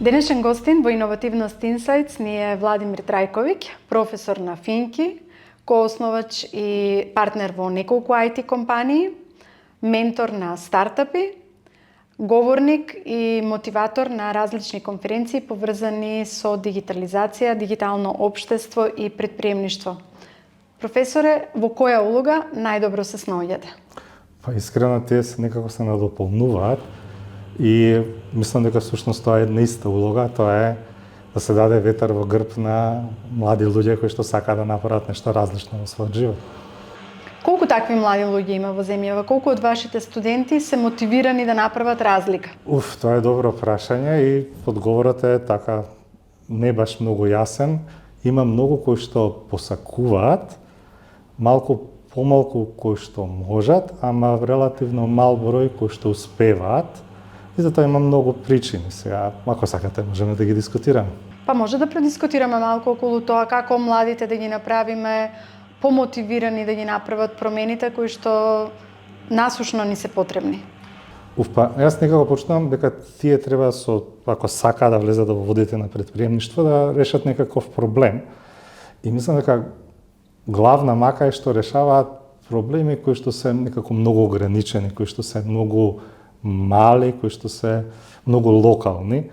Денешен гостин во Innovativnost Insights ни е Владимир Трајковиќ, професор на Финки, коосновач и партнер во неколку IT компании, ментор на стартапи, говорник и мотиватор на различни конференции поврзани со дигитализација, дигитално општество и претприемништво. Професоре, во која улога најдобро се снаоѓате? Искрено тие некако се надополнуваат и мислам дека всушност тоа е една иста улога, тоа е да се даде ветер во грб на млади луѓе кои што сакаат да направат нешто различно во својот живот. Колку такви млади луѓе има во земјава? Колку од вашите студенти се мотивирани да направат разлика? Тоа е добро прашање и одговорот е така не баш многу јасен. Има многу кои што посакуваат, малку помалку кои што можат, ама релативно мал број кои што успеваат. И затоа има многу причини. Сега, ако сакате, можеме да ги дискутираме. Па може да предискутираме малку околу тоа како младите да ги направиме помотивирани да ги направат промените кои што насушно ни се потребни. Јас некако почнувам дека тие треба ако сакаат да влезат во водите на претприемништво, да решат некаков проблем. И мислам дека главна мака е што решаваат проблеми кои што се некако многу ограничени, кои што се многу мали, кои што се многу локални.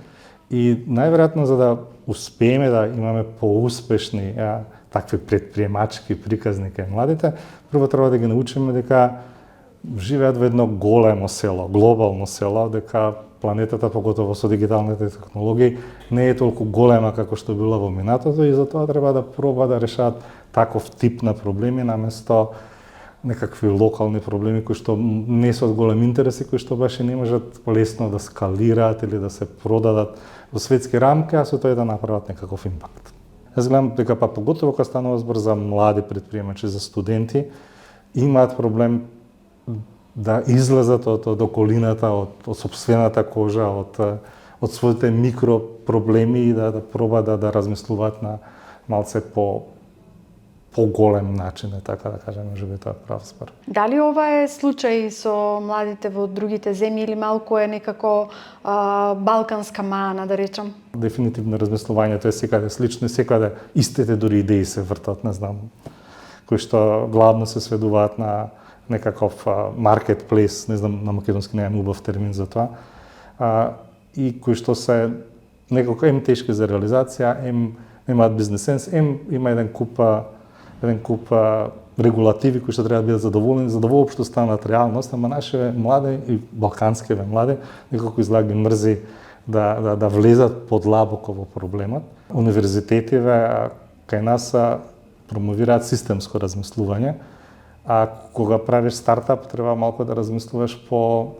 И најверојатно за да успееме да имаме поуспешни такви претприемачки приказни кај младите, прво треба да ги научиме дека живеат во едно големо село, глобално село, дека планетата, поготово со дигиталните технологии, не е толку голема како што била во минатото и затоа треба да проба да решаат таков тип на проблеми наместо некакви локални проблеми кои што не се од голем интерес и кои што баш и не можат лесно да скалираат или да се продадат во светски рамки, а со тоа да направат некаков импакт. Јас гледам дека поготово кога станува збор за млади претприемачи, за студенти, имаат проблем да излезат од околината, од сопствената кожа, од своите микро проблеми и да пробаат да размислуваат на малце поголем начин, така да кажем, можеби тоа прав збор. Дали ова е случај со младите во другите земји или малку е некако балканска мана, да речам? Дефинитивно размислувањето е секаде слично, секаде истите дури идеи се вртат, не знам, кои што главно се сведуваат на некаков маркетплейс, не знам, на македонски немам убав термин за тоа, и кои што се некако тешки за реализација, немаат бизнес сенс, има еден куп регулативи кои што треба да бидат задоволени, за да воопшто станат реалност, ама нашите млади и балканските млади некако изгледа ги мрзи да влезат подлабоко во проблемот. Универзитетиве кај нас промовираат системско размислување, а кога правиш стартап треба малку да размислуваш тоа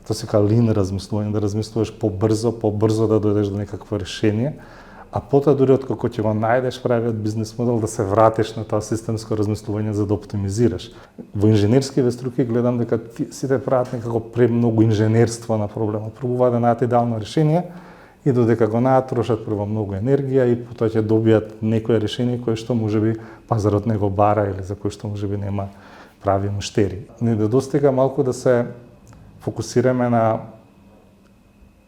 се кај лин размислување, да размислуваш побрзо да дојдеш до некакво решение, а потоа дури откако ќе го најдеш правиот бизнес модел да се вратиш на тоа системско размислување за да оптимизираш. Во инженерскиве струки гледам дека сите прават некако премногу инженерство на проблемот, пробуваат да најдат идеално решение и додека го најдат трошат прво многу енергија и потоа ќе добијат некое решение кое што можеби пазарот не го бара или за кое што можеби нема прави муштери. Не недостига малку да се фокусираме на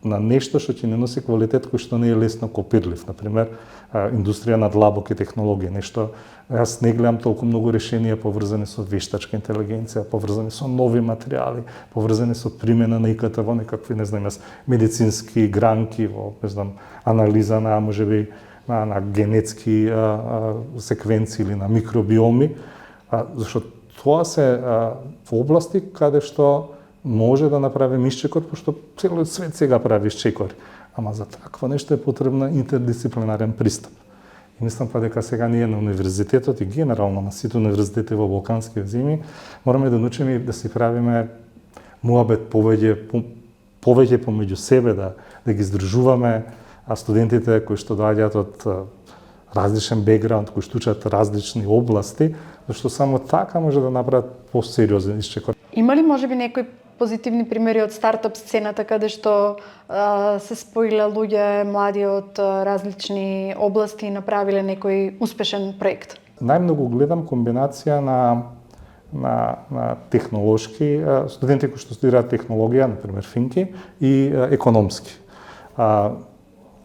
нешто што ќе не носи квалитет кој што не е лесно копирлив. Например, индустрија на длабоки технологии, нешто јас не гледам толку многу решенија поврзани со вештачка интелигенција, поврзани со нови материјали, поврзани со примена на ИКТ во некакви, не знам, медицински гранки, во, не знам, анализа на можеби на генетски секвенции или на микробиоми, зашто тоа се области каде што може да направиме исчекор, пошто целиот свет сега прави исчекори. Ама за такво нешто е потребна интердисциплинарен пристап. И мислам дека сега ние на универзитетот и генерално на сите универзитети во балкански земји мораме да научиме да си правиме муабет повеќе помеѓу себе, да ги здружуваме, а студентите кои што доаѓаат од различен бекграунд, кои што учат различни области, зашто само така може да направат посериозен исчекор. Има ли можеби некои позитивни примери од стартап сцената каде што се споиле луѓе млади од различни области и направиле некој успешен проект? Најмногу гледам комбинација на технолошки студенти кои што студираат технологија, например Финки, и економски.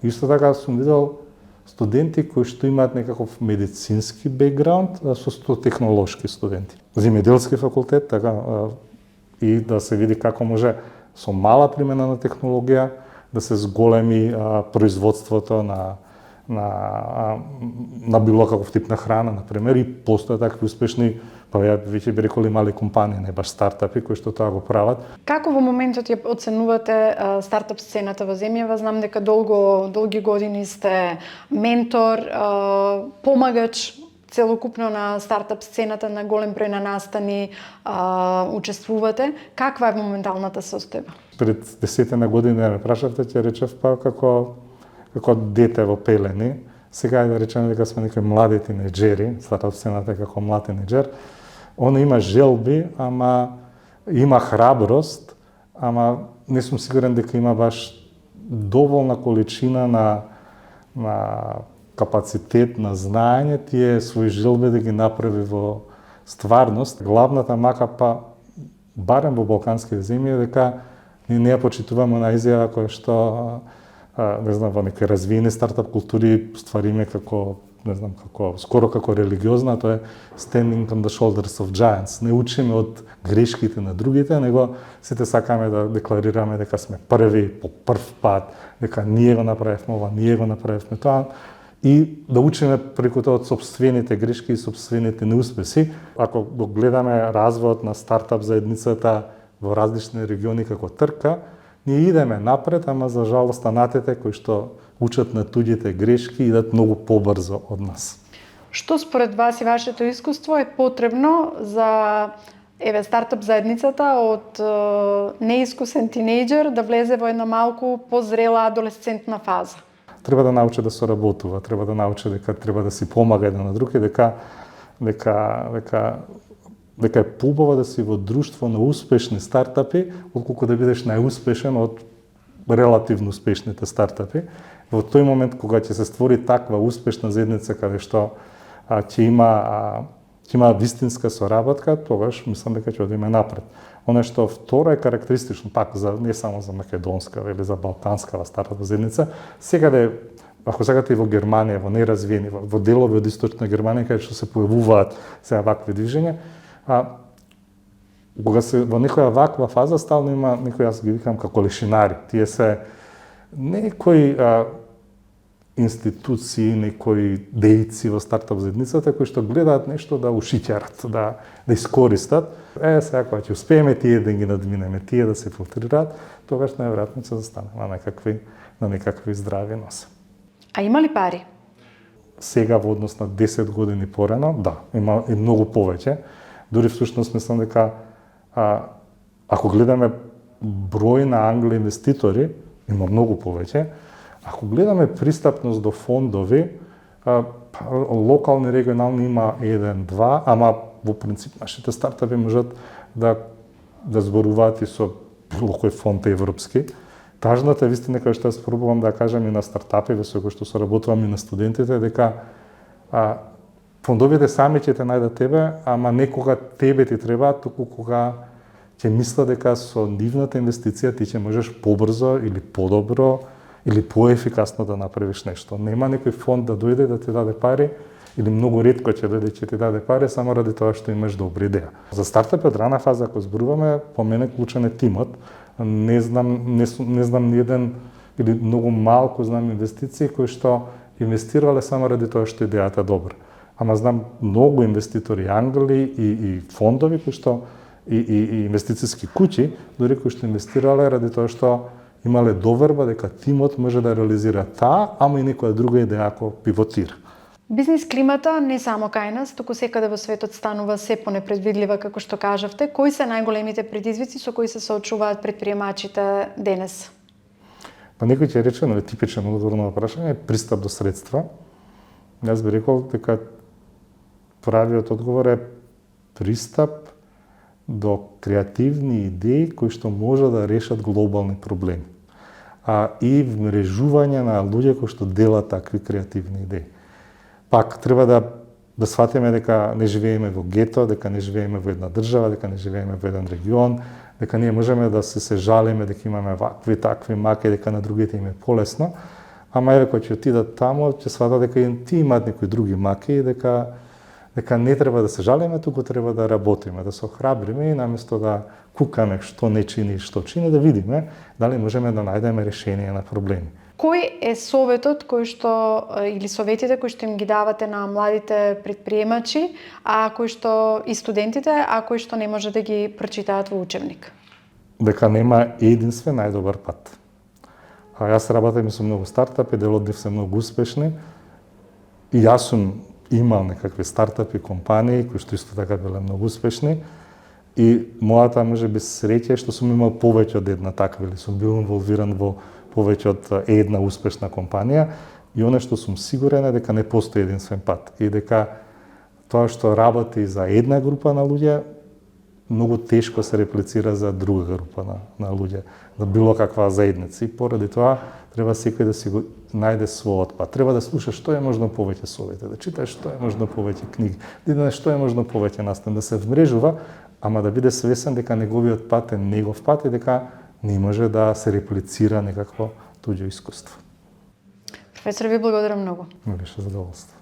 Исто така сум видел студенти кои што имаат некаков медицински бекграунд, со технолошки студенти. Земјоделски факултет, така, и да се види како може со мала примена на технологија да се зголеми производството на било каков тип на храна, например, и постојат такви успешни, па ја веќе би рекол, мали компании, не баш стартапи кои што тоа го прават. Како во моментот ја оценувате стартап сцената во земјава? Знам дека долги години сте ментор, помагач целокупно на стартап сцената, на голем број на настани учествувате. Каква е моменталната состојба? Пред 10 години ме прашавте, ќе речев па како дете во пелени. Сега да речеме дека сме некои млади тинеџери, стартап сцената како млад тинеџер. Он има желби, ама има храброст, ама не сум сигурен дека има баш доволна количина на капацитет, на знаење, тие своји желби да ги направи во стварност. Главната мака, па барем во балканските земји, е дека ние не ја почитуваме на изјава која што не знам, во некои развиени стартап култури ствариме како, не знам, скоро како религиозна, тоа е standing on the shoulders of giants. Не учиме од грешките на другите, него сите сакаме да декларираме дека сме први, по прв пат, дека ние го направивме ова, ние го направивме тоа, и да учиме преку тоа од сопствените грешки и сопствените неуспеси. Ако го гледаме развојот на стартап заедницата во различни региони како трка, ние идеме напред, ама за жал останатите кои што учат на туѓите грешки идат многу побрзо од нас. Што според вас и вашето искуство е потребно за стартап заедницата од неискусен тинејџер да влезе во една малку позрела адолесцентна фаза? Треба да научи да соработува, треба да научи дека треба да си помага еден на друг и дека е побава да си во друштво на успешни стартапи, отколку да бидеш најуспешен од релативно успешните стартапи. Во тој момент кога ќе се створи таква успешна заедница каде што ќе има вистинска соработка, тогаш мислам дека ќе одиме напред. Оно што второ е карактеристично, пак не само за македонска или за балканскава стартап заедница, секаде, ако сакате и во Германија, во неразвиени, во делови од источна Германија каде што се појавуваат сега вакви движења, кога се во некоја ваква фаза стално има некои, јас ги викам како лешинари. Тие се некои институции, некои дејци во стартап заедницата кои што гледаат нешто да ушиќарат, да искористат. Сега кога ќе успееме тие да ги надминеме, тие да се филтрираат, тогаш најверојатно ќе застанеме на некакви здрави носи. А има ли пари? Сега во однос на 10 години порано, да, има и многу повеќе. Дури всушност мислам дека ако гледаме број на англи инвеститори, има многу повеќе. Ако гледаме пристапност до фондови, локални, регионални има 1-2, ама во принцип нашите стартапи можат да зборуваат и со било кој фонд европски. Тажната вистина која што јас пробувам да кажам и на стартапи со кои што соработувам и на студентите, дека фондовите сами ќе те најдат тебе, ама не кога тебе ти требаат, туку кога ќе мислат дека со нивната инвестиција ти ќе можеш побрзо или подобро или поефикасно да направиш нешто. Нема некој фонд да дојде да ти даде пари, или многу ретко ќе дојде ќе ти даде пари само ради тоа што имаш добра идеја. За стартапи од рана фаза, ако зборуваме, по мене клучен е тимот. Не знам ни еден или многу малку знам инвестиции кои што инвестирале само ради тоа што идејата е добра. Ама знам многу инвеститори англи и фондови кои што и инвестициски куќи, дури кои што инвестирале ради тоа што имале доверба дека тимот може да реализира таа, ама и некоја друга идеја ако пивотира. Бизнис климата не само кај нас, туку секаде во светот станува се понепредвидлива, како што кажавте. Кои се најголемите предизвици со кои се соочуваат предприемачите денес? Па некој ќе рече, но е типичен одговор на прашање, пристап до средства. Јас би рекол дека правиот одговор е пристап до креативни идеи кои што може да решат глобални проблеми. И вмрежување на луѓе кои што делат такви креативни идеи. Пак треба да сватиме дека не живееме во гето, дека не живееме во една држава, дека не живееме во еден регион, дека ние можеме да се жалиме дека имаме вакви такви маки, дека на другите им е полесно, ама еве кој ќе отидат таму, ќе сватат дека и ти имаат некои други маки и дека не треба да се жалиме, туку треба да работиме, да се охрабриме и наместо да кукаме што не чини и што чини, да видиме дали можеме да најдеме решение на проблеми. Кој е советот или советите кои што им ги давате на младите предприемачи, а кои што и студентите, а кои што не може да ги прочитаат во учебник? Дека нема единствен најдобар пат. Јас работам со многу стартапи, дел од нив се многу успешни. И јас сум имал некакви стартапи, компании кои што исто така биле многу успешни. И мојата можеби среќа е што сум имал повеќе од една таква, или сум бил инволвиран во повеќе од една успешна компанија. И оно што сум сигурен е дека не постои единствен пат. И дека тоа што работи за една група на луѓе, многу тешко се реплицира за друга група на луѓе, за било каква заедница. И поради тоа треба секој да си го најде својот пат. Треба да слуша што е можно повеќе совети, да чита што е можно повеќе книги, да иде што е можно повеќе настан, да се вмрежува, ама да биде свесен дека неговиот пат е негов пат и дека не може да се реплицира некакво туѓо искуство. Професор, ви благодарам многу. Ме беше задоволство.